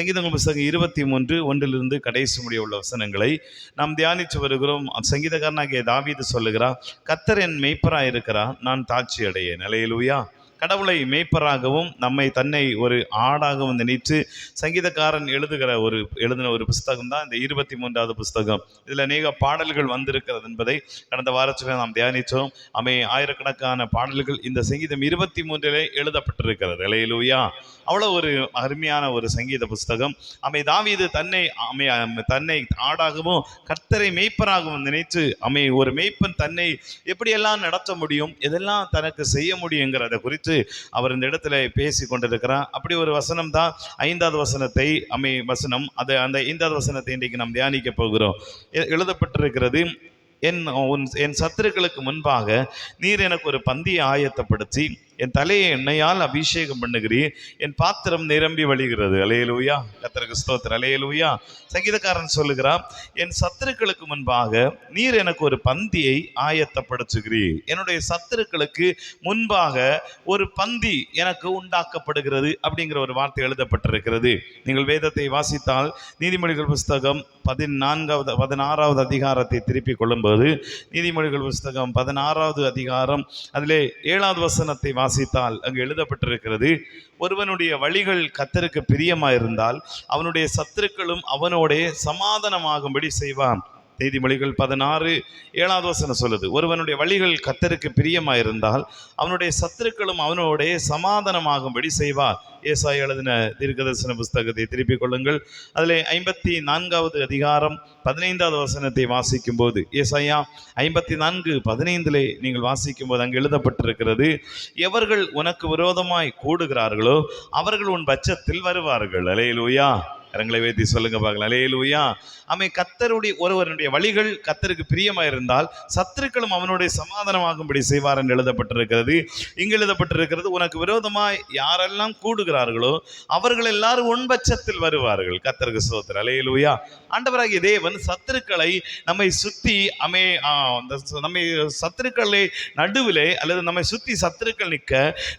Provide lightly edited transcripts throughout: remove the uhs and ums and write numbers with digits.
சங்கீதங்கள் புஸ்தகம் 23 1 கடைசி முடிய உள்ள வசனங்களை நாம் தியானித்து வருகிறோம். சங்கீதக்காரனாகிய தாவீது சொல்லுகிறார், கர்த்தர் என் மேய்ப்பராய் இருக்கிறார், நான் தாட்சி அடையேன். அல்லேலூயா. கடவுளை மேய்ப்பராகவும் நம்மை தன்னை ஒரு ஆடாகவும் நினைத்து சங்கீதக்காரன் எழுதின ஒரு புஸ்தகம் தான் இந்த 23வது புஸ்தகம். இதில் அநேக பாடல்கள் வந்திருக்கிறது என்பதை கடந்த வாரத்தில் நாம் தியானித்தோம். ஆயிரக்கணக்கான பாடல்கள் இந்த சங்கீதம் 23 எழுதப்பட்டிருக்கிறது. அல்லேலூயா. அவ்வளோ ஒரு அருமையான ஒரு சங்கீத புஸ்தகம். தாவீது தன்னை ஆடாகவும் கர்த்தரை மேய்ப்பராகவும் நினைத்து ஒரு மேய்ப்பன் தன்னை எப்படியெல்லாம் நடத்த முடியும், எதெல்லாம் தனக்கு செய்ய முடியுங்கிறத குறித்து அவர் இந்த இடத்துல பேசி கொண்டிருக்கிறார். அப்படி ஒரு வசனம் தான் 5வது வசனத்தை அந்த 5வது வசனத்தை இன்றைக்கு நாம் தியானிக்க போகிறோம். எழுதப்பட்டிருக்கிறது, என் சத்துருக்களுக்கு முன்பாக நீர் எனக்கு ஒரு பந்தியை ஆயத்தப்படுத்தி என் தலையை எண்ணெயால் அபிஷேகம் பண்ணுகிறீர், என் பாத்திரம் நிரம்பி வழிகிறது. அல்லேலூயா. கர்த்தருக்கு ஸ்தோத்திரம். அல்லேலூயா. சங்கீதக்காரன் சொல்லுகிறார், என் சத்துருக்களுக்கு முன்பாக நீர் எனக்கு ஒரு பந்தியை ஆயத்தப்படுத்துகிறீர். என்னுடைய சத்துருக்களுக்கு முன்பாக ஒரு பந்தி எனக்கு உண்டாக்கப்படுகிறது அப்படிங்கிற ஒரு வார்த்தை எழுதப்பட்டிருக்கிறது. நீங்கள் வேதத்தை வாசித்தால் நீதிமொழிகள் புஸ்தகம் 16வது அதிகாரத்தை திருப்பிக் கொள்ளும்போது, நீதிமொழிகள் புஸ்தகம் 16வது அதிகாரம் அதிலே 7வது வசனத்தை வாசித்தால் அங்கு எழுதப்பட்டிருக்கிறது, ஒருவனுடைய வழிகள் கர்த்தருக்கு பிரியமாயிருந்தால் அவனுடைய சத்துருக்களும் அவனோடே சமாதானமாகும்படி செய்வான். நீதிமொழிகள் 16:7வது வசனம் சொல்லுது, ஒருவனுடைய வழிகள் கர்த்தருக்கு பிரியமாயிருந்தால் அவனுடைய சத்துருக்களும் அவனோடே சமாதானமாகும்படி செய்வார். ஏசாயா எழுதின தீர்க்கதரிசன புஸ்தகத்தை திருப்பிக் கொள்ளுங்கள். அதில் 54வது அதிகாரம் 15வது வசனத்தை வாசிக்கும் போது, ஏசாயா 54:15 நீங்கள் வாசிக்கும் போது அங்கு எழுதப்பட்டிருக்கிறது, எவர்கள் உனக்கு விரோதமாய் கூடுகிறார்களோ அவர்கள் உன் பட்சத்தில் வருவார்கள். அல்லேலூயா. கரங்களை வைத்து சொல்லுங்க பார்க்கலாம். அல்லேலூயா. கர்த்தருடைய ஒருவருடைய வழிகள் கர்த்தருக்கு பிரியமாயிருந்தால் சத்துருக்களும் அவனுடைய சமாதானமாகும்படி செய்வார் என்று எழுதப்பட்டிருக்கிறது. இங்கு எழுதப்பட்டிருக்கிறது, உனக்கு விரோதமாய் யாரெல்லாம் கூடுகிறார்களோ அவர்கள் எல்லாரும் உன் பட்சத்தில் வருவார்கள். கர்த்தருக்கு ஸ்தோத்திரம். அல்லேலூயா. ஆண்டவராகிய தேவன் சத்துருக்களை நம்மை சுத்தி நம்மை சத்துருக்களை நடுவிலே அல்லது நம்மை சுத்தி சத்துருக்கள் நிற்க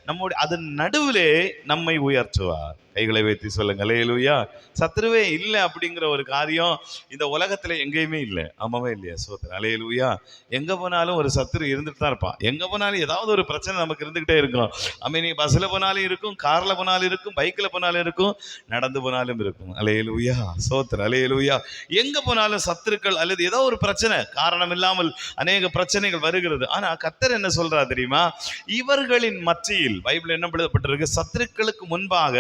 நம்முடைய அதன் நடுவிலே நம்மை உயர்த்துவார். கைகளை வைத்து சொல்லுங்க. அல்லேலூயா. சத்துருவே இல்லை அப்படிங்கிற ஒரு காரியம் இந்த உலகத்துல எங்கேயுமே இல்லை. ஆமாவே இல்லையா? ஸ்தோத்திரம். அல்லேலூயா. எங்க போனாலும் ஒரு சத்துரு இருந்துட்டு தான் இருப்பான். எங்க போனாலும் ஏதாவது ஒரு பிரச்சனை நமக்கு இருந்துகிட்டே இருக்கும். நீ பஸ்ல போனாலும் இருக்கும், கார்ல போனாலும் இருக்கும், பைக்ல போனாலும் இருக்கும், நடந்து போனாலும் இருக்கும். அல்லேலூயா. ஸ்தோத்திரம். அல்லேலூயா. எங்க போனாலும் சத்துருக்கள் அல்லது ஏதோ ஒரு பிரச்சனை, காரணம் இல்லாமல் அநேக பிரச்சனைகள் வருகிறது. ஆனா கர்த்தர் என்ன சொல்றா தெரியுமா? இவர்களின் மத்தியில் பைபிள் என்ன எழுதப்பட்டிருக்கு, சத்துருக்களுக்கு முன்பாக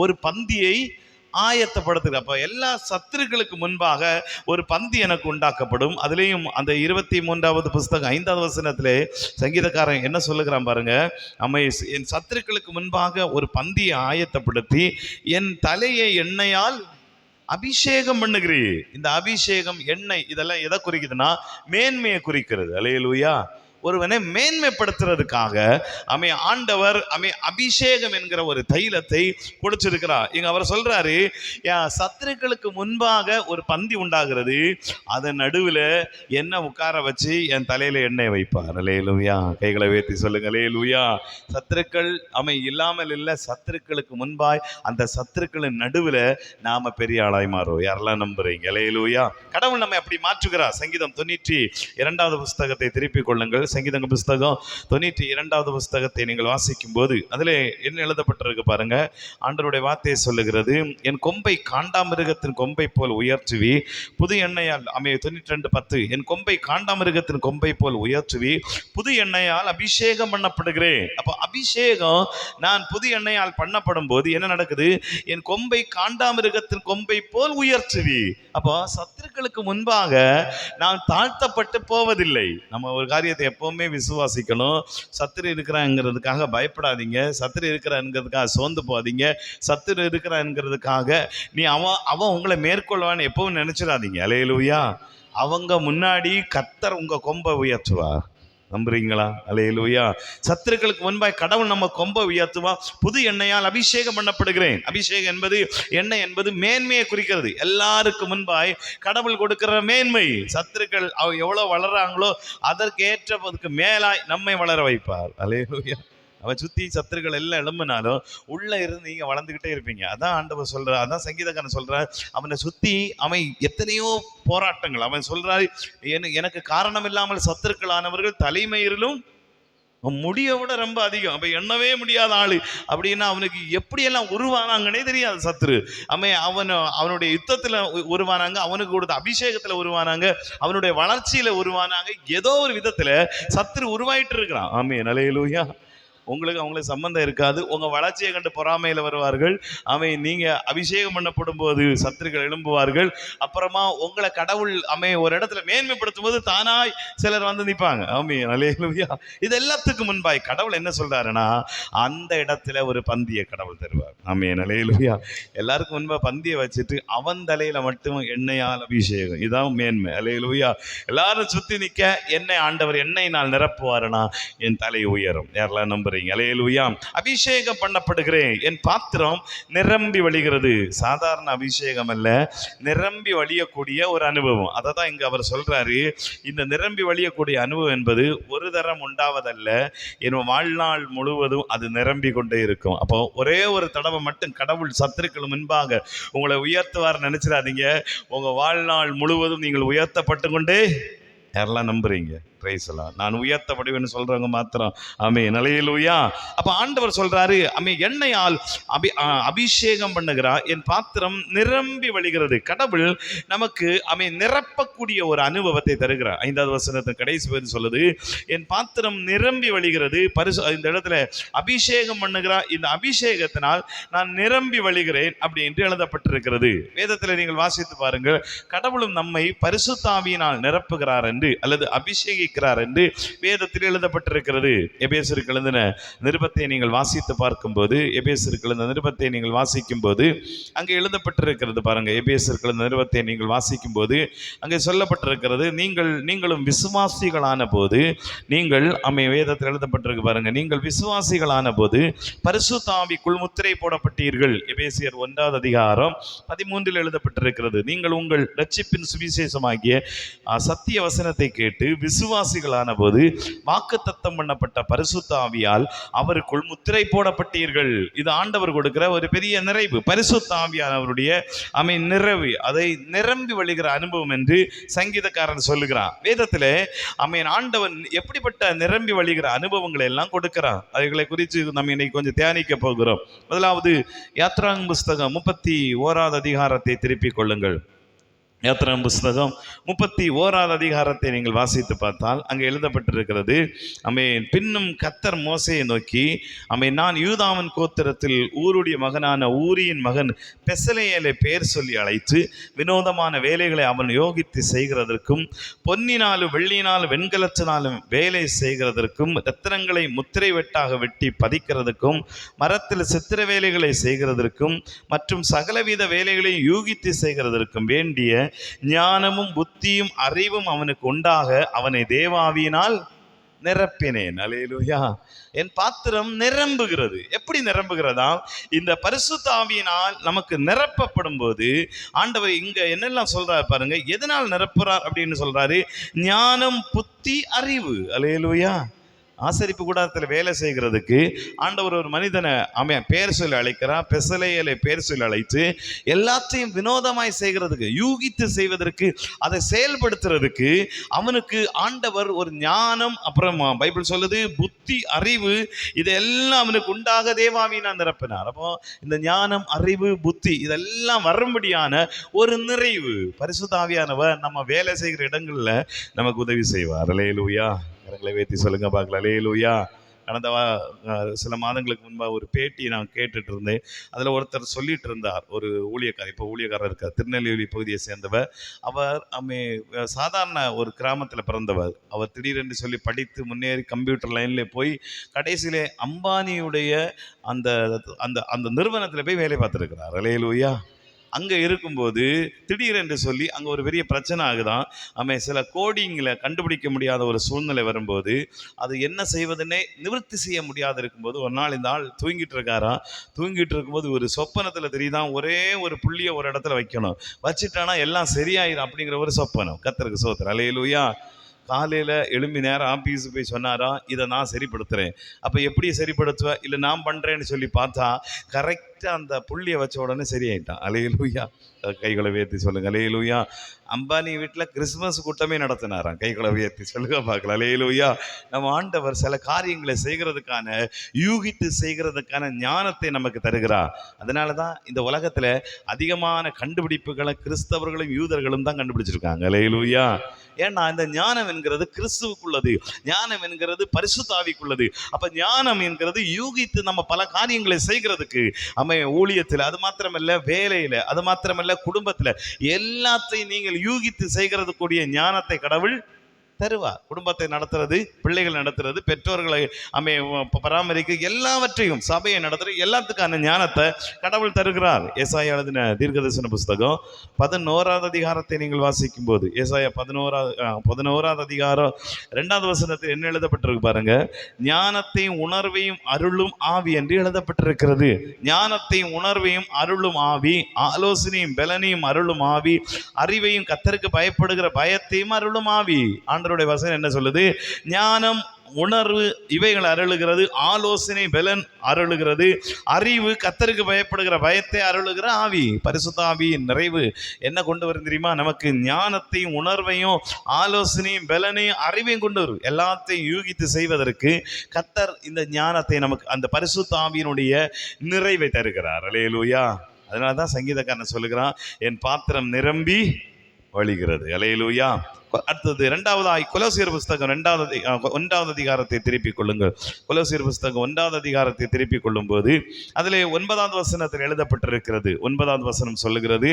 ஒரு பந்தியை ஆயத்தப்படுத்துங்க. அப்ப எல்லா சத்துருக்களுக்கு முன்பாக ஒரு பந்தி எனக்கு உண்டாக்கப்படும். அதுலேயும் அந்த 23வது புஸ்தகம் 5வது வசனத்திலே சங்கீதக்காரன் என்ன சொல்லுகிறான் பாருங்க, என் சத்துருக்களுக்கு முன்பாக ஒரு பந்தியை ஆயத்தப்படுத்தி என் தலையை எண்ணெயால் அபிஷேகம் பண்ணுகிறீர். இந்த அபிஷேகம், எண்ணெய், இதெல்லாம் எதை குறிக்குதுன்னா மேன்மையை குறிக்கிறது. அல்லேலூயா. ஒருவனை மேன்மைப்படுத்துறதுக்காக ஆண்டவர் அபிஷேகம் என்கிற ஒரு தைலத்தை கொடுத்திருக்கிறார். இங்க அவர் சொல்றாரு, சத்துருக்களுக்கு முன்பாக ஒரு பந்தி உண்டாகிறது, அதன் நடுவில் என்ன உட்கார வச்சு என் தலையில எண்ணெய் வைப்பார். அல்லேலூயா. கைகளை உயர்த்தி சொல்லுங்க. அல்லேலூயா. சத்துருக்கள் இல்லாமல் இல்லை, சத்துருக்களுக்கு முன்பாய் அந்த சத்துருக்களின் நடுவில் நாம பெரிய ஆளாய் மாறும். யாரெல்லாம் நம்புறீங்க? அல்லேலூயா. கடவுள் நம்மை அப்படி மாற்றுகிறார். சங்கீதம் 92வது புஸ்தகத்தை திருப்பிக் கொள்ளுங்கள். சங்கீதங்க புஸ்தகம் 92வது புஸ்தகத்தை நீங்கள் வாசிக்கும் போது அதில் என்ன எழுதப்பட்டிருக்கு பாருங்க. ஆண்டவருடைய வார்த்தையை சொல்லுகிறது, என் கொம்பை காண்டாமிருகத்தின் கொம்பை போல் உயர்த்துவி புது எண்ணெயால் 92:10 என் கொம்பை காண்டாமிருகத்தின் கொம்பை போல் உயர்த்துவி புது எண்ணெயால் அபிஷேகம் பண்ணப்படுகிறேன். அப்போ அபிஷேகம் நான் புது எண்ணெயால் பண்ணப்படும் போது என்ன நடக்குது? என் கொம்பை காண்டாமிருகத்தின் கொம்பை போல் உயர்த்துவி. அப்போ சத்துருக்களுக்கு முன்பாக நான் தாழ்த்தப்பட்டு போவதில்லை. நம்ம ஒரு காரியத்தை எப்பவுமே விசுவாசிக்கணும். சத்துரு இருக்கிறாங்கிறதுக்காக பயப்படாதீங்க, சத்துரு இருக்கிறாங்கிறதுக்காக சோர்ந்து போகாதீங்க, சத்துரு இருக்கிறாங்கிறதுக்காக நீ அவன் உங்களை மேற்கொள்வான்னு எப்பவும் நினைச்சிடாதீங்க. அல்லேலூயா. அவங்க முன்னாடி கர்த்தர் உங்க கொம்பை உயர்த்துவார். நம்புறீங்களா? அல்லேலூயா. சத்துருக்களுக்கு முன்பாய் கடவுள் நம்ம கொம்பை உயர்த்துவா. புது எண்ணெயால் அபிஷேகம் பண்ணப்படுகிறேன். அபிஷேகம் என்பது, எண்ணெய் என்பது மேன்மையை குறிக்கிறது. எல்லாருக்கும் முன்பாய் கடவுள் கொடுக்கிற மேன்மை. சத்துருக்கள் எவ்வளவு வளர்றாங்களோ அதற்கு ஏற்றதுக்கு மேலாய் நம்மை வளர வைப்பார். அல்லேலூயா. அவன் சுற்றி சத்துருக்கள் எல்லாம் எழும்பினாலும் உள்ளே இருந்து நீங்கள் வளர்ந்துக்கிட்டே இருப்பீங்க. அதான் ஆண்டவர் சொல்கிறார், அதான் சங்கீதக்காரன் சொல்கிறார். அவனை சுற்றி அவன் எத்தனையோ போராட்டங்கள். அவன் சொல்கிறார், எனக்கு காரணம் இல்லாமல் சத்துருக்களானவர்கள் தலைமயிரிலும் முடிய விட ரொம்ப அதிகம். அப்ப எண்ணவே முடியாத ஆளு அப்படின்னா அவனுக்கு எப்படியெல்லாம் உருவானாங்கன்னே தெரியாது சத்துரு. அவனுடைய யுத்தத்துல உருவானாங்க, அவனுக்கு கொடுத்த அபிஷேகத்துல உருவானாங்க, அவனுடைய வளர்ச்சியில உருவானாங்க. ஏதோ ஒரு விதத்துல சத்துரு உருவாயிட்டு இருக்கிறான். ஆமென், அல்லேலூயா. அவங்களுக்கு சம்பந்தம் இருக்காது. உங்க வளர்ச்சியை கண்டு பொறாமையில வருவார்கள். நீங்க அபிஷேகம் பண்ணப்படும் போது சத்துருக்கள் எழும்புவார்கள். அப்புறமா உங்களை கடவுள் ஒரு இடத்துல மேன்மைப்படுத்தும் போது தானாய் சிலர் வந்து நிற்பாங்க. அல்லேலூயா. இது எல்லாத்துக்கும் முன்பாய் கடவுள் என்ன சொல்றாருன்னா, அந்த இடத்துல ஒரு பந்தியை கடவுள் தருவார். அல்லேலூயா. எல்லாருக்கும் முன்பா பந்தியை வச்சுட்டு அவன் தலையில மட்டும் எண்ணெயால் அபிஷேகம். இதான் மேன்மை. அல்லேலூயா. எல்லாரும் சுத்தி நிக்க எண்ணெய் ஆண்டவர் எண்ணெயினால் நிரப்புவாருன்னா என் தலை உயரும். யாரெல்லாம் நம்புறீங்க? அல்லேலூயா. அபிஷேகம் பண்ணப்படுகிறேன், என் பாத்திரம் நிரம்பி வழிகிறது. சாதாரண அபிஷேகம் அல்ல, நிரம்பி வழியக்கூடிய ஒரு அனுபவம். அதை தான் இங்க அவர் சொல்றாரு. இந்த நிரம்பி வழியக்கூடிய அனுபவம் என்பது ஒரு தரம் உண்டாவதல்ல, என் வாழ்நாள் முழுவதும் அது நிரம்பி கொண்டே இருக்கும். அப்போ ஒரே ஒரு தடவை மட்டும் கடவுள் சத்துருக்கள் முன்பாக உங்களை உயர்த்துவார் நினைச்சிடாதீங்க. உங்க வாழ்நாள் முழுவதும் நீங்கள் உயர்த்தப்பட்டு கொண்டே. யாரெல்லாம் நம்புறீங்க? நான் உயர்த்தப்படுவேன்னு சொல்றவங்க மாத்திரம் ஆமென், அல்லேலூயா. அப்ப ஆண்டவர் சொல்றாரு, எண்ணெயால் அபிஷேகம் பண்ணுகிறார், என் பாத்திரம் நிரம்பி வழிகிறது. கடவுள் நமக்கு நிரப்பக்கூடிய ஒரு அனுபவத்தை தருகிறார். 5வது வசனத்தின் கடைசி பகுதி சொல்லுது, என் பாத்திரம் நிரம்பி வழிகிறது. இந்த இடத்துல அபிஷேகம் பண்ணுகிறார், இந்த அபிஷேகத்தினால் நான் நிரம்பி வழிகிறேன் அப்படி என்று எழுதப்பட்டிருக்கிறது. வேதத்தில் நீங்கள் வாசித்து பாருங்கள். கடவுளும் நம்மை பரிசுத்த ஆவியினால் நிரப்புகிறார் என்று அல்லது அபிஷேகி என்று வேதத்தில் எழுதப்பட்டிருக்கிறது. எபேசருக்கு எழுதின நிருபத்தை நீங்கள் வாசித்து பார்க்கும்போது, எபேசருக்கு எழுதின நிருபத்தை நீங்கள் வாசிக்கும் போது அங்கே எழுதப்பட்டிருக்கிறது பாருங்க. எபேசருக்கு எழுதின நிருபத்தை நீங்கள் வாசிக்கும் போது அங்கே சொல்லப்பட்டிருக்கிறது, நீங்களும் விசுவாசிகளான போது, நீங்கள் வேதத்தில் எழுதப்பட்டிருக்கு பாருங்க, நீங்கள் விசுவாசிகளான போது பரிசுத்த ஆவிக்குள் முத்திரை போடப்பட்டீர்கள். எபேசியர் 1வது அதிகாரம் 13 எழுதப்பட்டிருக்கிறது. நீங்கள் உங்கள் ரட்சிப்பின் சுவிசேஷமாகிய சத்திய வசனத்தை கேட்டு விசுவாசிகளான போது வாக்குத்தத்தம் பண்ணப்பட்ட பரிசுத்த ஆவியால் அவருக்குள் முத்திரை போடப்பட்டீர்கள். இது ஆண்டவர் கொடுக்கிற ஒரு பெரிய நிறைவு. பரிசுத்த ஆவியானவருடைய நிறைவு, அதை நிரம்பி வழிகிற அனுபவம் என்று சங்கீதக்காரன் சொல்லுகிறான். வேதத்திலே ஆண்டவன் எப்படிப்பட்ட நிரம்பி வழிகிற அனுபவங்களை எல்லாம் கொடுக்கிறான். அவைகளை குறித்து நம்ம இன்னைக்கு கொஞ்சம் தியானிக்க போகிறோம். முதலாவது யாத்ராங் புஸ்தகம் 31வது அதிகாரத்தை திருப்பிக் கொள்ளுங்கள். யாத்ராம் புஸ்தகம் 31வது அதிகாரத்தை நீங்கள் வாசித்து பார்த்தால் அங்கே எழுதப்பட்டிருக்கிறது, பின்னும் கர்த்தர் மோசேயை நோக்கி, நான் யூதாவின் கோத்திரத்தில் ஊருடைய மகனான ஊரியின் மகன் பெசலேயலை பெயர் சொல்லி அழைத்து வினோதமான வேலைகளை அவன் யோகித்து செய்கிறதற்கும், பொன்னினாலும் வெள்ளியினாலும் வெண்கலத்தினாலும் வேலை செய்கிறதற்கும், ரத்தினங்களை முத்திரை வெட்டாக வெட்டி பதிக்கிறதுக்கும், மரத்தில் சித்திர வேலைகளை செய்கிறதற்கும் மற்றும் சகலவித வேலைகளை யூகித்து செய்கிறதற்கும் வேண்டிய ஞானமும் புத்தியும் அறிவும் அவனுக்கு உண்டாக அவனை தேவாவியினால் நிரப்பினேன். அல்லேலூயா. என் பாத்திரம் நிரம்புகிறது. எப்படி நிரம்புகிறதா? இந்த பரிசுத்த ஆவியினால் நமக்கு நிரப்பப்படும் போது ஆண்டவர் இங்க என்னெல்லாம் சொல்றாரு பாருங்க. எதனால் நிரப்புறார் அப்படின்னு சொல்றாரு? ஞானம், புத்தி, அறிவு. அல்லேலூயா. ஆசரிப்பு கூடாரத்தில் வேலை செய்கிறதுக்கு ஆண்டவர் ஒரு மனிதனை பேர் சொல்லி அழைக்கிறார். பெசலேயலை பேர் சொல்லி அழைத்து எல்லாத்தையும் வினோதமாய் செய்கிறதுக்கு, யூகித்து செய்வதற்கு, அதை செயல்படுத்துறதுக்கு அவனுக்கு ஆண்டவர் ஒரு ஞானம், அப்புறம் பைபிள் சொல்லுது புத்தி, அறிவு, இதெல்லாம் அவனுக்கு உண்டாக தேவாவியினால் நிரப்பினார். அப்போ இந்த ஞானம், அறிவு, புத்தி இதெல்லாம் வரும்படியான ஒரு நிறைவு பரிசுத்த ஆவியானவர் நம்ம வேலை செய்கிற இடங்கள்ல நமக்கு உதவி செய்வார். அல்லேலூயா. கரங்களை வைத்து சொல்லுங்க பார்க்கலாம். அல்லேலூயா. கடந்த சில மாதங்களுக்கு முன்பாக ஒரு பேட்டி நான் கேட்டுட்டு இருந்தேன். அதில் ஒருத்தர் சொல்லிட்டு இருந்தார், ஒரு ஊழியக்காரர், இப்போ ஊழியக்காரர் இருக்கார், திருநெல்வேலி பகுதியை சேர்ந்தவர். அவர் சாதாரண ஒரு கிராமத்தில் பிறந்தவர். அவர் திடீரென்று சொல்லி படித்து முன்னேறி கம்ப்யூட்டர் லைனில் போய் கடைசியிலே அம்பானியுடைய அந்த அந்த அந்த நிறுவனத்தில் போய் வேலை பார்த்துருக்கிறார். அல்லேலூயா. அங்கே இருக்கும்போது திடீரென்று சொல்லி அங்கே ஒரு பெரிய பிரச்சனை ஆகுதான். சில கோடிங்கில் கண்டுபிடிக்க முடியாத ஒரு சூழ்நிலை வரும்போது அது என்ன செய்வதுன்னே நிவர்த்தி செய்ய முடியாத இருக்கும்போது ஒரு நாள் இந்த ஆள் தூங்கிட்டு இருக்காராம். தூங்கிட்டு இருக்கும்போது ஒரு சொப்பனத்தில் தெரியுதான், ஒரே ஒரு புள்ளியை ஒரு இடத்துல வைக்கணும், வச்சுட்டானா எல்லாம் சரியாயிரும் அப்படிங்கிற ஒரு சொப்பனம். கர்த்தருக்கு ஸ்தோத்திரம். அல்லேலூயா. காலையில் எழும்பி நேரம் ஆஃபீஸுக்கு போய் சொன்னாராம், இதை நான் சரிப்படுத்துகிறேன். அப்போ எப்படி சரிப்படுத்துவேன்? இல்லை நான் பண்ணுறேன்னு சொல்லி பார்த்தா கரெக்டாக அந்த புள்ளியை வச்ச உடனே சரியாயிட்டான். அல்லேலூயா. கைகளை உயர்த்தி சொல்லுங்க அல்லேலூயா. அம்பானி வீட்டில் கிறிஸ்துமஸ் கூட்டமே நடத்தினாராம். கைகளை உயர்த்தி சொல்லுங்க பார்க்கலாம் அல்லேலூயா. நம்ம ஆண்டவர் சில காரியங்களை செய்கிறதுக்கான, யூகித்து செய்கிறதுக்கான ஞானத்தை நமக்கு தருகிறார். அதனால தான் இந்த உலகத்தில் அதிகமான கண்டுபிடிப்புகளை கிறிஸ்தவர்களும் யூதர்களும் தான் கண்டுபிடிச்சிருக்காங்க. அல்லேலூயா. ஏன்னா இந்த ஞானம் என்கிறது கிறிஸ்துவுக்குள்ளது, ஞானம் என்கிறது பரிசுத்த ஆவிக்குள்ளது. அப்ப ஞானம் என்கிறது யூகித்து நம்ம பல காரியங்களை செய்கிறதுக்கு, ஊழியத்தில், அது மாத்திரமல்ல வேலையில, அது மாத்திரமல்ல குடும்பத்துல, எல்லாத்தையும் நீங்கள் யூகித்து செய்கிறது கூடிய ஞானத்தை கடவுள் தருவார். குடும்பத்தை நடத்துறது, பிள்ளைகள் நடத்துறது, பெற்றோர்களை பராமரிக்க, எல்லாவற்றையும் சபையை நடத்துறது, எல்லாத்துக்கான ஞானத்தை கடவுள் தருகிறார். ஏசாயா எழுதின தீர்க்கதரிசன புஸ்தகம் 11வது அதிகாரத்தை நீங்கள் வாசிக்கும் போது, ஏசாயா 11வது அதிகாரம் 2வது வசனத்தில் என்ன எழுதப்பட்டிருக்கு பாருங்க. ஞானத்தையும் உணர்வையும் அருளும் ஆவி என்று எழுதப்பட்டிருக்கிறது. ஞானத்தையும் உணர்வையும் அருளும் ஆவி, ஆலோசனையும் பலனையும் அருளும் ஆவி, அறிவையும் கர்த்தருக்கு பயப்படுகிற பயத்தையும் அருளும் ஆவி. வசனம் என்ன சொல்லுது? ஞானம், உணர்வு இவைகள் அருளுகிறது, ஆலோசனை பலன் அருளுகிறது, அறிவு கர்த்தருக்கு பயப்படுகிற பயத்தை அருளுகிற ஆவி. பரிசுத்த ஆவியின் நிறைவு என்ன கொண்டு வரும் தெரியுமா? நமக்கு ஞானத்தையும் உணர்வையும் ஆலோசனையும் பலனையும் அறிவையும் கொண்டு வரும். எல்லாத்தையும் யூகித்து செய்வதற்கு கர்த்தர் இந்த ஞானத்தை நமக்கு, அந்த பரிசுத்த ஆவியினுடைய நிறைவை தருகிறார். அல்லேலூயா. அதனால தான் சங்கீதக்காரன் சொல்லுகிறான், என் பாத்திரம் நிரம்பி வழிகிறது. அல்லேலூயா. அடுத்தது இரண்டாவதாய் கொலோசியர் புஸ்தகம் 1வது அதிகாரத்தை திருப்பிக் கொள்ளுங்கள். கொலோசியர் புஸ்தகம் 1வது அதிகாரத்தை திருப்பிக் கொள்ளும் போது அதிலே 9வது வசனத்தில் எழுதப்பட்டிருக்கிறது. 9வது வசனம் சொல்லுகிறது,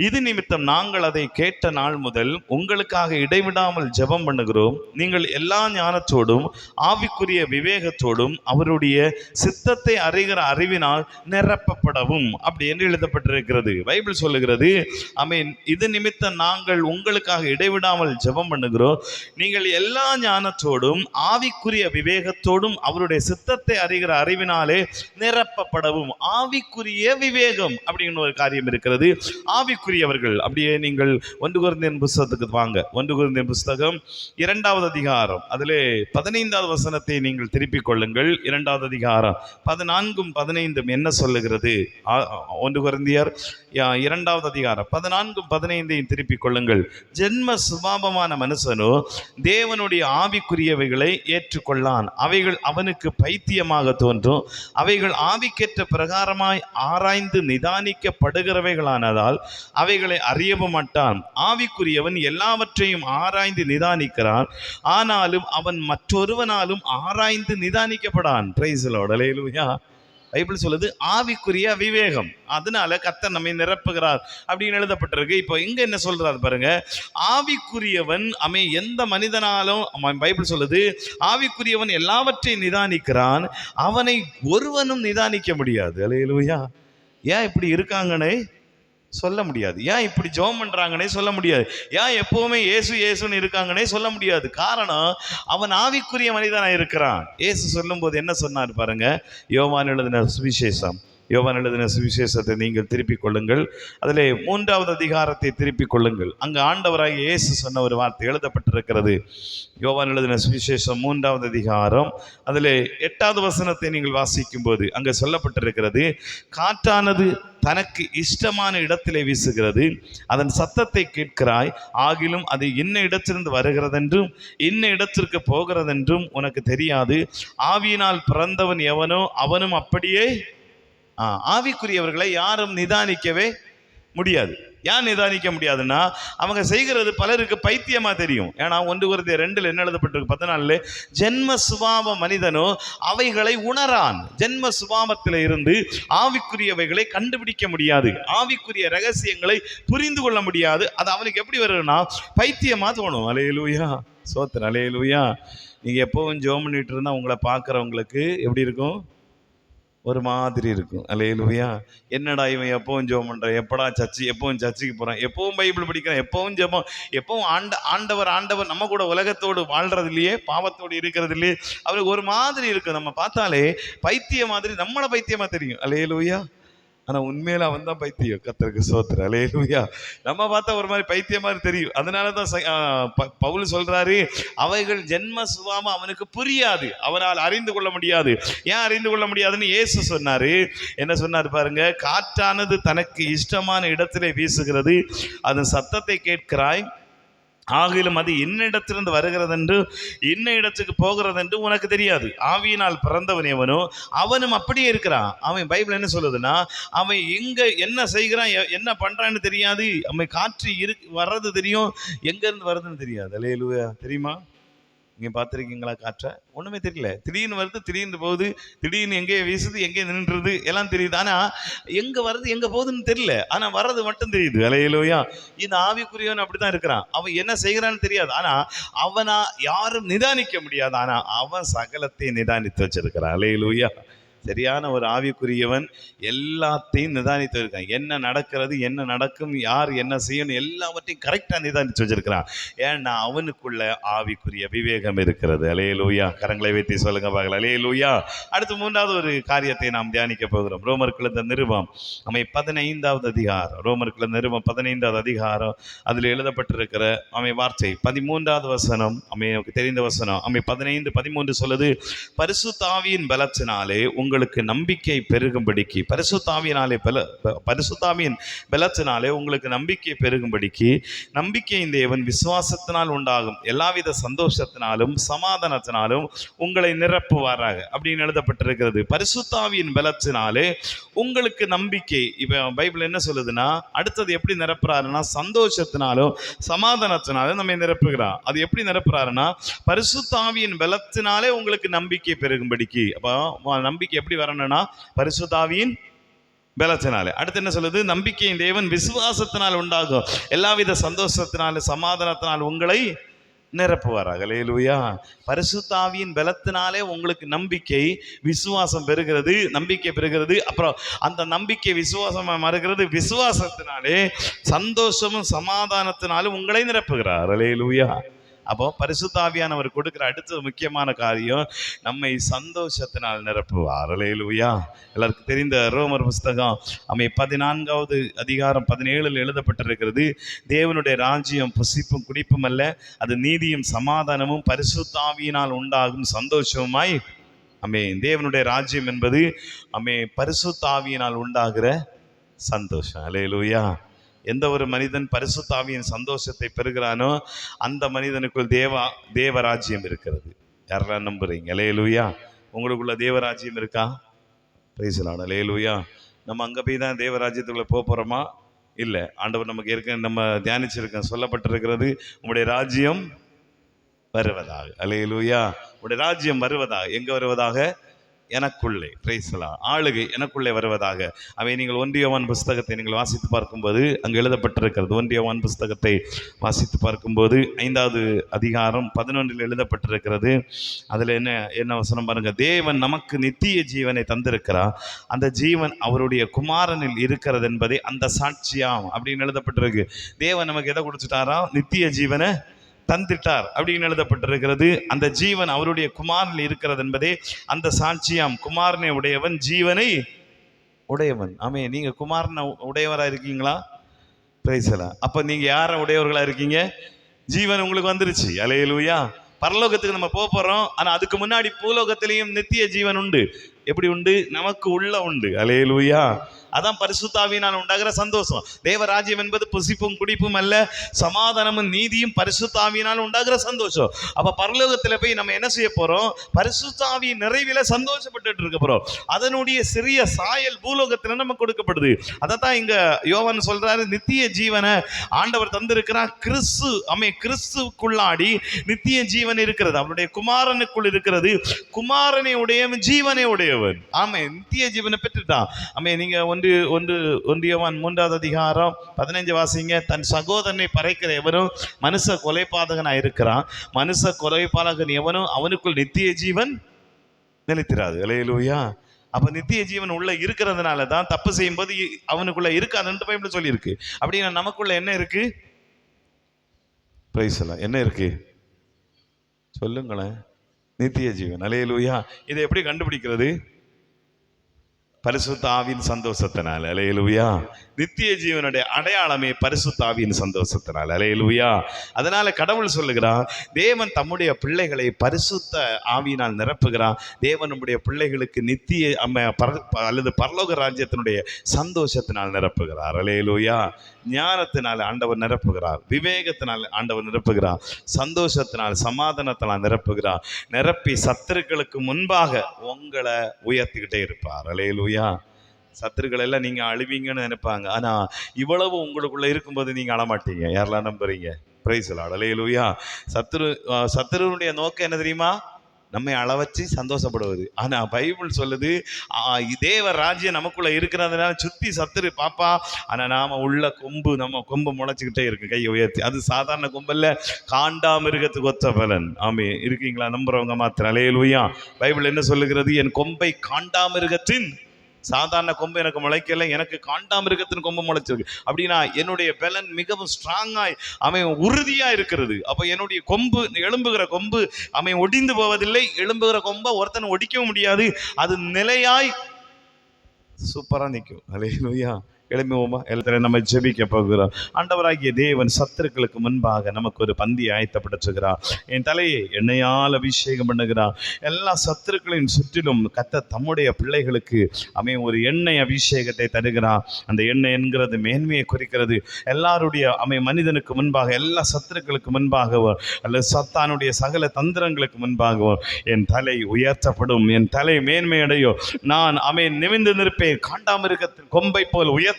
இது நிமித்தம் நாங்கள் அதை கேட்ட நாள் முதல் உங்களுக்காக இடைவிடாமல் ஜெபம் பண்ணுகிறோம். நீங்கள் எல்லா ஞானத்தோடும் ஆவிக்குரிய விவேகத்தோடும் அவருடைய சித்தத்தை அறிகிற அறிவினால் நிரப்பப்படவும், அப்படி என்று எழுதப்பட்டிருக்கிறது. பைபிள் சொல்லுகிறது, ஆமென், இது நிமித்தம் நாங்கள் உங்களுக்காக இடைவிடாமல் ஜெபம் பண்ணுகிறோம். நீங்கள் எல்லா ஞானத்தோடும் ஆவிக்குரிய விவேகத்தோடும் அவருடைய சித்தத்தை அறிகிற அறிவினாலே நிரப்பப்படவும். ஆவிக்குரிய விவேகம் அப்படின்னு ஒரு காரியம் இருக்கிறது. ஆவிக்குரியவர்கள் அப்படியே நீங்கள் 1 கொரிந்தியர் புஸ்தகத்துக்கு வாங்க. 1 கொரிந்தியர் புஸ்தகம் 2வது அதிகாரம் அதிலே 15வது வசனத்தை நீங்கள் திருப்பிக் கொள்ளுங்கள். 2வது அதிகாரம் 14ம் 15ம் என்ன சொல்லுகிறது? 1 கொரிந்தியர் 2வது அதிகாரம் 14ம் 15ஐயும் திருப்பிக் கொள்ளுங்கள். ஜென்ம சுபாவமான மனுஷனோ தேவனுடைய ஆவிக்குரியவைகளை ஏற்றுக்கொள்ளான். அவைகள் அவனுக்கு பைத்தியமாக தோன்றும். அவைகள் ஆவிக்கேற்ற பிரகாரமாய் ஆராய்ந்து நிதானிக்கப்படுகிறவைகளானதால் அவைகளை அறியவும் மாட்டான். ஆவிக்குரியவன் எல்லாவற்றையும் ஆராய்ந்து நிதானிக்கிறான், ஆனாலும் அவன் மற்றொருவனாலும் ஆராய்ந்து நிதானிக்கப்படான். Praise the lord. அல்லேலூயா. பைபிள் சொல்லுது ஆவிக்குரிய விவேகம், அதனால கர்த்தர் நம்மை நிரப்புகிறார் அப்படின்னு எழுதப்பட்டிருக்கு. இப்போ இங்க என்ன சொல்றாரு பாருங்க, ஆவிக்குரியவன் எந்த மனிதனாலும், பைபிள் சொல்லுது ஆவிக்குரியவன் எல்லாவற்றையும் நிதானிக்கிறான், அவனை ஒருவனும் நிதானிக்க முடியாது. அல்லேலூயா. ஏன் இப்படி இருக்காங்கன்னே சொல்ல முடியாது. ஏன் இப்படி ஜெபம் பண்றாங்கன்னே சொல்ல முடியாது. ஏன் எப்பவுமே இயேசு இயேசுன்னு இருக்காங்கன்னே சொல்ல முடியாது. காரணம், அவன் ஆவிக்குரிய மனிதனாக இருக்கிறான். இயேசு சொல்லும் போது என்ன சொன்னார் பாருங்க. யோவான் எழுதின சுவிசேஷத்தை நீங்கள் திருப்பிக் கொள்ளுங்கள். அதிலே 3வது அதிகாரத்தை திருப்பிக் கொள்ளுங்கள். அங்கு ஆண்டவராகிய இயேசு சொன்ன ஒரு வார்த்தை எழுதப்பட்டிருக்கிறது. யோவான் எழுதின சுவிசேஷம் 3வது அதிகாரம் அதிலே 8வது வசனத்தை நீங்கள் வாசிக்கும் போது அங்கே சொல்லப்பட்டிருக்கிறது, காற்றானது தனக்கு இஷ்டமான இடத்திலே வீசுகிறது, அதன் சத்தத்தை கேட்கிறாய், ஆகிலும் அது இன்ன இடத்திலிருந்து வருகிறதென்றும் இன்ன இடத்திற்கு போகிறதென்றும் உனக்கு தெரியாது. ஆவியினால் பிறந்தவன் எவனோ அவனும் அப்படியே. ஆவிக்குரியவர்களை யாரும் நிதானிக்கவே முடியாது. ஏன் நிதானிக்க முடியாதுன்னா, அவங்க செய்கிறது பலருக்கு பைத்தியமா தெரியும். ஏன்னா 1 கொரிந்தியர் 2 என்ன எழுதப்பட்டிருக்கு 14, ஜென்ம சுபாவ மனிதனோ அவைகளை உணரான். ஜென்ம சுபாவத்தில் இருந்து ஆவிக்குரியவைகளை கண்டுபிடிக்க முடியாது, ஆவிக்குரிய ரகசியங்களை புரிந்து கொள்ள முடியாது. அது அவனுக்கு எப்படி வருதுன்னா பைத்தியமா தோணும். அல்லேலூயா, சோத்திரம், அல்லேலூயா. நீங்க எப்பவும் ஜெபம் பண்ணிட்டு இருந்தா உங்களை பார்க்குறவங்களுக்கு எப்படி இருக்கும்? ஒரு மாதிரி இருக்கும். அல்லேலூயா. என்னடா இவன் எப்பவும் ஜெபம் பண்ணுறான், எப்படா எப்பவும் சர்ச்சுக்கு போகிறான், எப்பவும் பைபிள் படிக்கிறான், எப்பவும் ஜெபம், எப்பவும் ஆண்டவர் நம்ம கூட உலகத்தோடு வாழ்றது இல்லையே, பாவத்தோடு இருக்கிறது இல்லையே, அவருக்கு ஒரு மாதிரி இருக்கும். நம்ம பார்த்தாலே பைத்திய மாதிரி, நம்மளை பைத்தியமாக தெரியும். அல்லேலூயா. ஆனா உண்மையில அவன் தான் பைத்தியம். கர்த்தருக்கு ஸ்தோத்திரம். அல்லேலூயா. நம்ம பார்த்தா ஒரு மாதிரி பைத்தியம் மாதிரி தெரியும். அதனாலதான் பவுல் சொல்றாரு, அவைகள் ஜென்ம சுபாவம் அவனுக்கு புரியாது, அவனால் அறிந்து கொள்ள முடியாது. ஏன் அறிந்து கொள்ள முடியாதுன்னு இயேசு சொன்னாரு. என்ன சொன்னாரு பாருங்க, காற்றானது தனக்கு இஷ்டமான இடத்திலே வீசுகிறது, அதன் சத்தத்தை கேட்கிறாய், ஆகிலும் அது இன்ன இடத்திலிருந்து வருகிறது என்று இன்ன இடத்துக்கு போகிறது என்று உனக்கு தெரியாது. ஆவியினால் பிறந்தவன் எவனோ அவனும் அப்படியே இருக்கிறான். அவன் பைபிள் என்ன சொல்லுதுன்னா, அவன் எங்க என்ன செய்கிறான், என்ன பண்றான்னு தெரியாது. அவன் காற்று வர்றது தெரியும், எங்க இருந்து வருதுன்னு தெரியாது. அல்லேலூயா. தெரியுமா? இங்கே பார்த்துருக்கீங்களா? காற்றை ஒன்றுமே தெரியல. திடீர்னு வருது, திடீர்னு போகுது, திடீர்னு எங்கேயே வீசுது, எங்கே நின்றுது, எல்லாம் தெரியுது. ஆனால் எங்கே வருது எங்கே போகுதுன்னு தெரியல. ஆனால் வர்றது மட்டும் தெரியுது. அல்லேலூயா. இந்த ஆவிக்குரியவன் அப்படி தான் இருக்கிறான். அவன் என்ன செய்கிறான்னு தெரியாது, ஆனால் அவனா யாரும் நிதானிக்க முடியாது. ஆனால் அவன் சகலத்தையும் நிதானித்து வச்சிருக்கிறான். அல்லேலூயா. சரியான ஒரு ஆவிக்குரியவன் எல்லாத்தையும் நிதானித்து இருக்கான். என்ன நடக்கிறது, என்ன நடக்கும், யார் என்ன செய்யணும், எல்லாவற்றையும் கரெக்டாக நிதானித்து வச்சிருக்கிறான். ஏன்னா அவனுக்குள்ள ஆவிக்குரிய விவேகம் இருக்கிறது. அல்லேலூயா. கரங்களை வைத்து சொல்லுங்க பார்க்கலாம். அல்லேலூயா. அடுத்து மூன்றாவது ஒரு காரியத்தை நாம் தியானிக்க போகிறோம். ரோமர்கள் எழுதின நிருபம் 15வது அதிகாரம். ரோமர்கள் எழுதின நிருபம் 15வது அதிகாரம். அதில் எழுதப்பட்டிருக்கிற வார்த்தை 13வது வசனம், தெரிந்த வசனம். 15:13 சொல்லுது, பரிசுத்த ஆவியின் பலத்தினாலே உங்களுக்கு நம்பிக்கை பெருகும்படிக்கு, பரிசுத்தாவியின் பலத்தினாலே உங்களுக்கு நம்பிக்கை பெருகும்படிக்கு, நம்பிக்கையின் தேவன் விசுவாசத்தினால் உண்டாகும் எல்லாவித சந்தோஷத்தினாலும் சமாதானத்தினாலும் உங்களை நிரப்புவாராக அப்படின்னு எழுதப்பட்டிருக்கிறது. பரிசுத்தாவியின் பலத்தினாலே உங்களுக்கு நம்பிக்கை. இப்ப பைபிள் என்ன சொல்லுதுன்னா, அடுத்தது எப்படி நிரப்புறாருன்னா, சந்தோஷத்தினாலும் சமாதானத்தினாலும் நம்ம நிரப்புகிறார். அது எப்படி நிரப்புறாருன்னா, பரிசுத்தாவியின் பலத்தினாலே உங்களுக்கு நம்பிக்கை பெருகும்படிக்கு. அப்போ நம்பிக்கை எப்படி வரணும்னா, பரிசுத்தாவியின் பலத்தினாலே. அடுத்து என்ன சொல்லுது, நம்பிக்கையின் தேவன் விசுவாசத்தினால் உண்டாகும் எல்லாவித சந்தோஷத்தினாலும் சமாதானத்தினால் உங்களை நிரப்புவாராக. அல்லேலூயா. பரிசுத்தாவியின் பலத்தினாலே உங்களுக்கு நம்பிக்கை விசுவாசம் பெறுகிறது, நம்பிக்கை பெறுகிறது. அப்புறம் அந்த நம்பிக்கை விசுவாசமா மாறுகிறது, விசுவாசத்தினாலே சந்தோஷமும் சமாதானத்தினாலும் உங்களை நிரப்புகிறார். அல்லேலூயா. அப்போ பரிசுத்தாவியானவர் கொடுக்கிற அடுத்த முக்கியமான காரியம், நம்மை சந்தோஷத்தினால் நிரப்புவார். அல்லேலூயா. எல்லாருக்கும் தெரிந்த ரோமர் புஸ்தகம் 14வது அதிகாரம் 17 எழுதப்பட்டிருக்கிறது, தேவனுடைய ராஜ்யம் புசிப்பும் குடிப்பும் அல்ல, அது நீதியும் சமாதானமும் பரிசுத்தாவியினால் உண்டாகும் சந்தோஷமாய். தேவனுடைய ராஜ்யம் என்பது பரிசுத்தாவியினால் உண்டாகிற சந்தோஷம். அல்லேலூயா. எந்த ஒரு மனிதன் பரிசுத்தாவியின் சந்தோஷத்தை பெறுகிறானோ அந்த மனிதனுக்குள் தேவராஜ்யம் இருக்கிறது. யாரெல்லாம் நம்புறீங்க? அல்லேலூயா. உங்களுக்குள்ள தேவராஜ்யம் இருக்கா? Praise the lord. அல்லேலூயா. நம்ம அங்கே போய் தான் தேவராஜ்யத்துக்குள்ள போகிறோமா? இல்லை. ஆண்டவர் நமக்கு நம்ம தியானிச்சிருக்க சொல்லப்பட்டிருக்கிறது, உங்களுடைய ராஜ்யம் வருவதாக. அல்லேலூயா. உங்களுடைய ராஜ்யம் வருவதாக. எங்கே வருவதாக? எனக்குள்ளே. Price the Lord. ஆளுகை எனக்குள்ளே வருவதாக. நீங்கள் 1 யோவான் புஸ்தகத்தை நீங்கள் வாசித்து பார்க்கும்போது அங்கே எழுதப்பட்டிருக்கிறது. 1 யோவான் புஸ்தகத்தை வாசித்து பார்க்கும்போது 5வது அதிகாரம் 11 எழுதப்பட்டிருக்கிறது. அதில் என்ன வசனம் பாருங்க, தேவன் நமக்கு நித்திய ஜீவனை தந்திருக்கிறார், அந்த ஜீவன் அவருடைய குமாரனில் இருக்கிறது என்பதை அந்த சாட்சியாம் அப்படின்னு எழுதப்பட்டிருக்கு. தேவன் நமக்கு எதை கொடுத்துட்டாரா? நித்திய ஜீவனை தந்திட்டார் அப்படின்னு எழுதப்பட்டிருக்கிறது. அந்த ஜீவன் அவருடைய குமாரனில் இருக்கிறது என்பதே அந்த சாட்சியாம். குமாரனை உடையவன் ஜீவனை உடையவன். நீங்க குமாரனை உடையவரா இருக்கீங்களா? Price the Lord. அப்ப நீங்க யார உடையவர்களா இருக்கீங்க? ஜீவன் உங்களுக்கு வந்துருச்சு. அல்லேலூயா. பரலோகத்துக்கு நம்ம போறோம். ஆனா அதுக்கு முன்னாடி பூலோகத்திலையும் நித்திய ஜீவன் உண்டு. எப்படி உண்டு? நமக்கு உள்ள உண்டு. அல்லேலூயா. அதான் பரிசுத்தாவியினால் உண்டாகிற சந்தோஷம். தேவராஜ்யம் என்பது புசிப்பும் குடிப்பும் அல்ல, சமாதானமும் நீதியும் பரிசுத்தாவியினால் உண்டாகிற சந்தோஷம். அப்ப பரலோகத்துல போய் நம்ம என்ன செய்ய போறோம்? பரிசுத்தாவியின் நிறைவில சந்தோஷப்பட்டு இருக்க போறோம். அதனுடைய சிறிய சாயல் பூலோகத்துல நமக்கு கொடுக்கப்படுது. அதைத்தான் இங்க யோவான் சொல்றாரு, நித்திய ஜீவனை ஆண்டவர் தந்திருக்கிறார். கிறிஸ்துக்குள்ளாடி நித்திய ஜீவன் இருக்கிறது, அவருடைய குமாரனுக்குள் இருக்கிறது. குமாரனை உடையவன் ஜீவனை உடையவன். நித்திய ஜீவனை பெற்றுட்டான். நீங்க 1 யோவான் 3வது அதிகாரம் 15 வாசிங்க. தன் சகோதரனை பறைக்கிற எவனும் மனுஷ கொலைபாதகனா இருக்கிறான், மனுஷ கொலைபாதகன் எவனும் அவனுக்குள் நித்திய ஜீவன் நிலைத்திராது. அல்லேலூயா. அப்ப நித்திய ஜீவன் உள்ள இருக்கிறதுனால தான் தப்பு செய்யும் போது அவனுக்குள்ள இருக்காதுன்னு பைபிள் சொல்லி இருக்கு. அப்படின்னா நமக்குள்ள என்ன இருக்கு? Price the Lord. என்ன இருக்கு சொல்லுங்களேன்? நித்திய ஜீவன். அல்லேலூயா. இதை எப்படி கண்டுபிடிக்கிறது? பரிசுத்த ஆவியின் சந்தோஷத்தினால். அல்லேலூயா. நித்திய ஜீவனுடைய அடையாளமே பரிசுத்த ஆவியின் சந்தோஷத்தினால். அல்லேலூயா. அதனால கடவுள் சொல்லுகிறார், தேவன் தம்முடைய பிள்ளைகளை பரிசுத்த ஆவியினால் நிரப்புகிறார். தேவன் நம்முடைய பிள்ளைகளுக்கு நித்திய அல்லது பரலோக ராஜ்யத்தினுடைய சந்தோஷத்தினால் நிரப்புகிறார். அல்லேலூயா. ஞானத்தினால் ஆண்டவர் நிரப்புகிறார், விவேகத்தினால் ஆண்டவர் நிரப்புகிறார், சந்தோஷத்தினால் சமாதானத்தினால் நிரப்புகிறார். நிரப்பி சத்துருக்களுக்கு முன்பாக உங்களை உயர்த்திக்கிட்டே இருப்பார். அல்லேலூயா. சத்துருக்கள் எல்லாம் நீங்க அழுவீங்கன்னு நினைப்பாங்க, ஆனா இவ்வளவு உங்களுக்குள்ள இருக்கும்போது நீங்க அழமாட்டீங்க. யாரெல்லாம் நம்புறீங்க? Price Lord. அல்லேலூயா. சத்துருனுடைய நோக்கம் என்ன தெரியுமா? நம்மை அளவச்சு சந்தோஷப்படுவது. ஆனா பைபிள் சொல்லுது, தேவ ராஜ்யம் நமக்குள்ள இருக்கிறதுனால சுத்தி சத்துரு பாப்பா, ஆனா நாம உள்ள கொம்பு, நம்ம கொம்பு முளைச்சுக்கிட்டே இருக்கு, கையை உயர்த்தி. அது சாதாரண கொம்பல்ல, காண்டாமிருகத்துக்கு ஒத்த பலன். ஆமே, இருக்கீங்களா? நம்புறவங்க மாத்திரம். அல்லேலூயா. பைபிள் என்ன சொல்லுகிறது? என் கொம்பை காண்டாமிருகத்தின், சாதாரண கொம்பு எனக்கு முளைக்கல, எனக்கு காண்டாமிருகத்தின் கொம்பு முளைச்சிருக்கு. அப்படின்னா என்னுடைய பலன் மிகவும் ஸ்ட்ராங்காய் உறுதியா இருக்கிறது. அப்ப என்னுடைய கொம்பு, எழும்புகிற கொம்பு ஒடிந்து போவதில்லை. எழும்புகிற கொம்பை ஒருத்தன் ஒடிக்கவும் முடியாது. அது நிலையாய் சூப்பரா நிற்கும். அல்லேலூயா. எழுப்புவோமா? எல்லாத்தையும் நம்ம ஜெபிக்க போகிறோம். ஆண்டவராகிய தேவன் சத்துருக்களுக்கு முன்பாக நமக்கு ஒரு பந்தி ஆயத்தப்படுத்துகிறார். என் தலையை எண்ணெயால் அபிஷேகம் பண்ணுகிறார். எல்லா சத்துருக்களின் சுற்றிலும் கர்த்தர் தம்முடைய பிள்ளைகளுக்கு ஒரு எண்ணெய் அபிஷேகத்தை தருகிறார். அந்த எண்ணெய் என்கிறது மேன்மையை குறிக்கிறது. எல்லாருடைய மனிதனுக்கு முன்பாக, எல்லா சத்துருக்களுக்கு முன்பாக, அல்லது சத்தானுடைய சகல தந்திரங்களுக்கு முன்பாக என் தலை உயர்த்தப்படும், என் தலை மேன்மையடையோ, நான் நிமிர்ந்து நிற்பேன், காண்டாமிருகத்தின் கொம்பை போல் உயர்த்தப்படுவேன்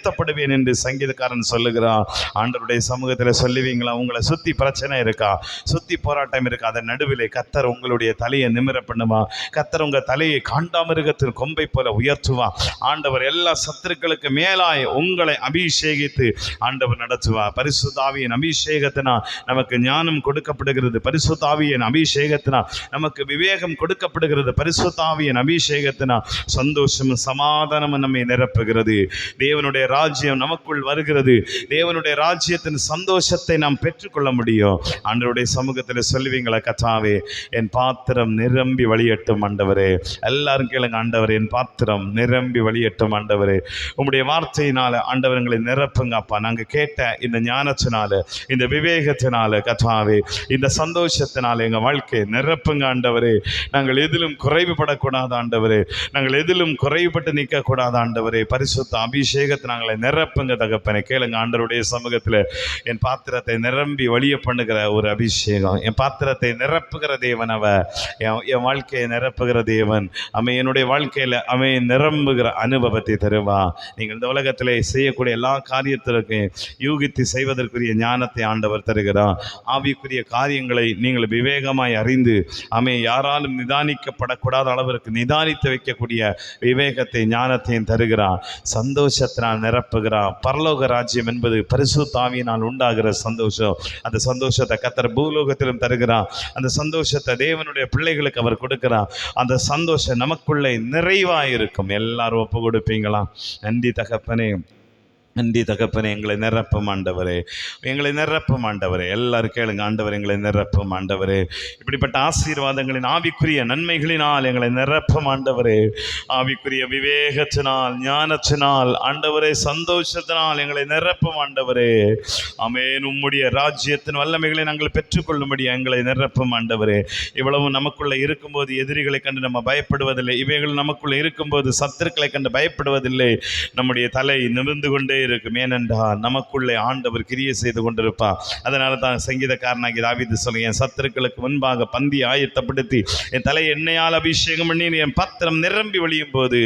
என்று சங்கீதக்காரன் சொல்லுகிறான். ஆண்டவருடைய சமூகத்தில் சொல்லுவீங்களா? உங்களை சுத்தி பிரச்சனை இருக்கா, சுத்தி போராட்டம் இருக்கா, அதன் நடுவிலே கர்த்தர் உங்களுடைய தலையை நிமிர பண்ணுவா. கர்த்தர் உங்க தலையை காண்டாமிருகத்தின் கொம்பை போல உயர்த்துவா. ஆண்டவர் எல்லா சத்துருக்களுக்கு மேலாய் உங்களை அபிஷேகித்து ஆண்டவர் நடத்துவா. பரிசுத்த ஆவியின் அபிஷேகத்தினால் நமக்கு ஞானம் கொடுக்கப்படுகிறது. பரிசுத்த ஆவியின் அபிஷேகத்தினால் நமக்கு விவேகம் கொடுக்கப்படுகிறது. பரிசுத்த ஆவியின் அபிஷேகத்தினால் சந்தோஷமும் சமாதானமும் நம்மை நிரப்புகிறது. தேவனுடைய ராஜ்யம் நமக்குள் வருகிறது. தேவனுடைய ராஜ்யத்தின் சந்தோஷத்தை நாம் பெற்றுக்கொள்ள முடியும். ஆண்டவருடைய சமூகத்தில் சொல்லுவீங்களா? கர்த்தாவே, என் பாத்திரம் நிரம்பி வழியட்டும். ஆண்டவரே, எல்லாரும் கேளுங்க. ஆண்டவரே, என் பாத்திரம் நிரம்பி வழியட்டும். ஆண்டவரே, உம்முடைய வார்த்தையினால ஆண்டவர்களை நிரப்புங்க அப்பா. நாங்கள் கேட்ட இந்த ஞானத்தினால, இந்த விவேகத்தினால, கர்த்தாவே, இந்த சந்தோஷத்தினால எங்கள் வாழ்க்கையை நிரப்புங்க. ஆண்டவரே, நாங்கள் எதிலும் குறைவுபடக்கூடாது. ஆண்டவரே, நாங்கள் எதிலும் குறைவுபட்டு நிற்கக்கூடாது. ஆண்டவரே, பரிசுத்த அபிஷேகத்தினால நிரப்புங்க தகப்பனை. கேளுங்க. ஆண்டவருடைய சமூகத்தில் என் பாத்திரத்தை நிரம்பி வழிய பண்ணுகிற ஒரு அபிஷேகம், என் பாத்திரத்தை நிரப்புகிற தேவன் அவர், என் வாழ்க்கையை நிரப்புகிற தேவன். என்னுடைய வாழ்க்கையில் நிரம்புகிற அனுபவத்தை தருவா. நீங்கள் இந்த உலகத்தில் செய்யக்கூடிய எல்லா காரியத்திற்கும் யூகித்து செய்வதற்குரிய ஞானத்தை ஆண்டவர் தருகிறார். ஆவிக்குரிய காரியங்களை நீங்கள் விவேகமாய் அறிந்து யாராலும் நிதானிக்கப்படக்கூடாத அளவிற்கு நிதானித்து வைக்கக்கூடிய விவேகத்தை, ஞானத்தையும் தருகிறார். சந்தோஷத்தினால் நிரப்புகிறார். பரலோக ராஜ்யம் என்பது பரிசுத்த ஆவியினால் உண்டாகிற சந்தோஷம். அந்த சந்தோஷத்தை கர்த்தர் பூலோகத்திலும் தருகிறார். அந்த சந்தோஷத்தை தேவனுடைய பிள்ளைகளுக்கு அவர் கொடுக்கிறார். அந்த சந்தோஷம் நமக்குள்ளே நிறைவாக இருக்கும். எல்லாரும் ஒப்பு கொடுப்பீங்களா? நன்றி தகப்பனே, நன்றி தகப்பனே. எங்களை நிரப்பும் ஆண்டவரே, எங்களை நிரப்பும் ஆண்டவரே. எல்லாரும் கேளுங்க. ஆண்டவர், எங்களை நிரப்பும் ஆண்டவரே. இப்படிப்பட்ட ஆசீர்வாதங்களின் ஆவிக்குரிய நன்மைகளினால் எங்களை நிரப்பும் ஆண்டவரே. ஆவிக்குரிய விவேகத்தினால், ஞானத்தினால் ஆண்டவரே, சந்தோஷத்தினால் எங்களை நிரப்பும் ஆண்டவரே. ஆமென். உம்முடைய ராஜ்யத்தின் வல்லமைகளை நாங்கள் பெற்றுக்கொள்ளும்படி எங்களை நிரப்பும் ஆண்டவரே. இவ்வளவு நமக்குள்ள இருக்கும்போது எதிரிகளை கண்டு நம்ம பயப்படுவதில்லை. இவைகள் நமக்குள்ள இருக்கும்போது சத்துருக்களை கண்டு பயப்படுவதில்லை. நம்முடைய தலை நிமிர்ந்து கொண்டே இருக்கும். ஏனென்றால் நமக்குள்ளே ஆண்டவர் கிரியை செய்து கொண்டிருப்பார். அதனால தான் சங்கீதக்காரனாகி தாவீது சொல்ல, என் சத்துருக்களுக்கு முன்பாக பந்தி ஆயத்தப்படுத்தி என் தலை எண்ணெயால் அபிஷேகம் பண்ணி என் பாத்திரம் நிரம்பி வழியும் போது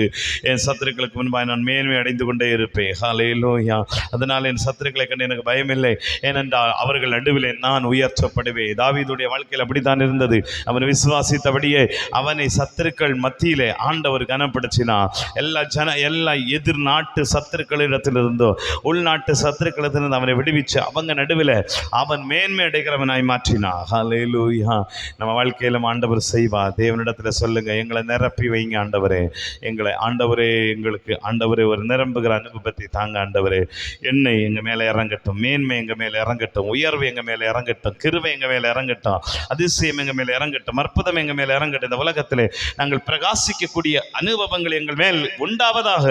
என் சத்துருக்களுக்கு முன்பாக நான் மேன்மை அடைந்து கொண்டே இருப்பேன். ஹல்லேலூயா. அதனால் என் சத்துருக்களை கண்டு எனக்கு பயமில்லை. ஏனென்றால் அவர்கள் நடுவில் நான் உயர்த்தப்படுவேன். தாவீதுடைய வாழ்க்கையில் அப்படித்தான் இருந்தது. அவன் விசுவாசித்தபடியே அவனை சத்துருக்கள் மத்தியிலே ஆண்டவர் கனப்படுத்தினார். எல்லா எதிர் நாட்டு சத்துருக்களிடத்திலிருந்து இருந்ததோ உள்நாட்டு சத்துருக்களத்திலிருந்து அவனை விடுவிச்சு அவங்க நடுவில் அவன் மேன்மை அடைகிறவனாய் மாற்றினான். ஹல்லேலூயா. நம்ம வாழ்க்கையிலும் ஆண்டவர் செய்வார். தேவனிடத்தில் சொல்லுங்க, எங்களை நிரப்பி வைங்க ஆண்டவரே, எங்களை ஆண்டவரே, எங்களுக்கு ஆண்டவரே ஒரு நிரம்புகிற அனுபவத்தை தாங்க ஆண்டவரே. எண்ணெய் எங்கள் மேலே இறங்கட்டும், மேன்மை எங்கள் மேலே இறங்கட்டும், உயர்வு எங்கள் மேலே இறங்கட்டும், கிருபை எங்கள் மேலே இறங்கட்டும், அதிசயம் எங்கள் மேலே இறங்கட்டும், அற்புதம் எங்கள் மேலே இறங்கட்டும். இந்த உலகத்திலே நாங்கள் பிரகாசிக்கக்கூடிய அனுபவங்கள் எங்கள் மேல் உண்டாவதாக,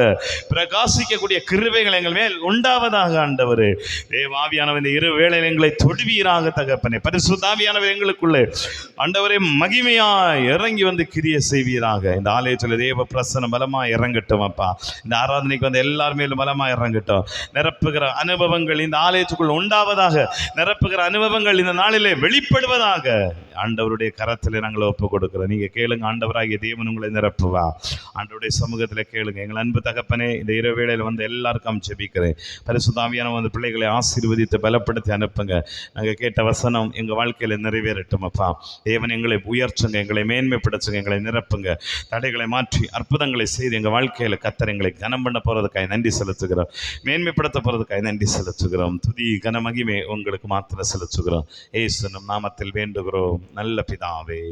பிரகாசிக்கக்கூடிய கிருபைகள் எங்கள் மேல் உண்டாவதாக ஆண்டவரே. தேவாவியானவர் இந்த இரு வேளையில் எங்களை தொடுவீராக தகப்பனே. பரிசுத்த ஆவியானவர் எங்களுக்குள்ளே ஆண்டவரே மகிமையாய் இறங்கி வந்து கிரிய செய்வீராக. இந்த ஆலயத்தில் தேவ பிரசனம் பலமாய் இறங்கட்டும் அப்பா. இந்த ஆராதனைக்கு வந்து எல்லார் மேலும் பலமாய் இறங்கட்டும். நிரப்புகிற அனுபவங்கள் இந்த ஆலயத்துக்குள் உண்டாவதாக, நிரப்புகிற அனுபவங்கள் இந்த நாளிலே வெளிப்படுவதாக ஆண்டவருடைய கரத்தில் நாங்கள் ஒப்பு கொடுக்கிறோம். நீங்க கேளுங்க, ஆண்டவராகிய தேவன் உங்களை நிரப்புவா. ஆண்டவருடைய சமூகத்தில் கேளுங்க. எங்கள் அன்பு தகப்பனே, இந்த இரவு வேளையில் வந்து எல்லாருக்கும் ஜெபிக்கிறேன். பரிசுத்த ஆவியானவர் வந்து பிள்ளைகளை ஆசீர்வதித்து பலப்படுத்தி அனுப்புங்க. நாங்கள் கேட்ட வசனம் எங்கள் வாழ்க்கையில் நிறைவேறட்டும் அப்பா. தேவன் எங்களை உயர்ச்சுங்க, எங்களை மேன்மைப்படுத்துங்க, எங்களை நிரப்புங்க, தடைகளை மாற்றி அற்புதங்களை செய்து எங்கள் வாழ்க்கையில் கர்த்தர் எங்களை கனம் பண்ண போகிறதுக்காக நன்றி செலுத்துகிறோம், மேன்மைப்படுத்த போகிறதுக்காக நன்றி செலுத்துகிறோம். துதி கன மகிமை உங்களுக்கு மாத்திரம் செலுத்துகிறோம். இயேசு நாமத்தில் வேண்டுகிறோம் நல்ல பிதாவே.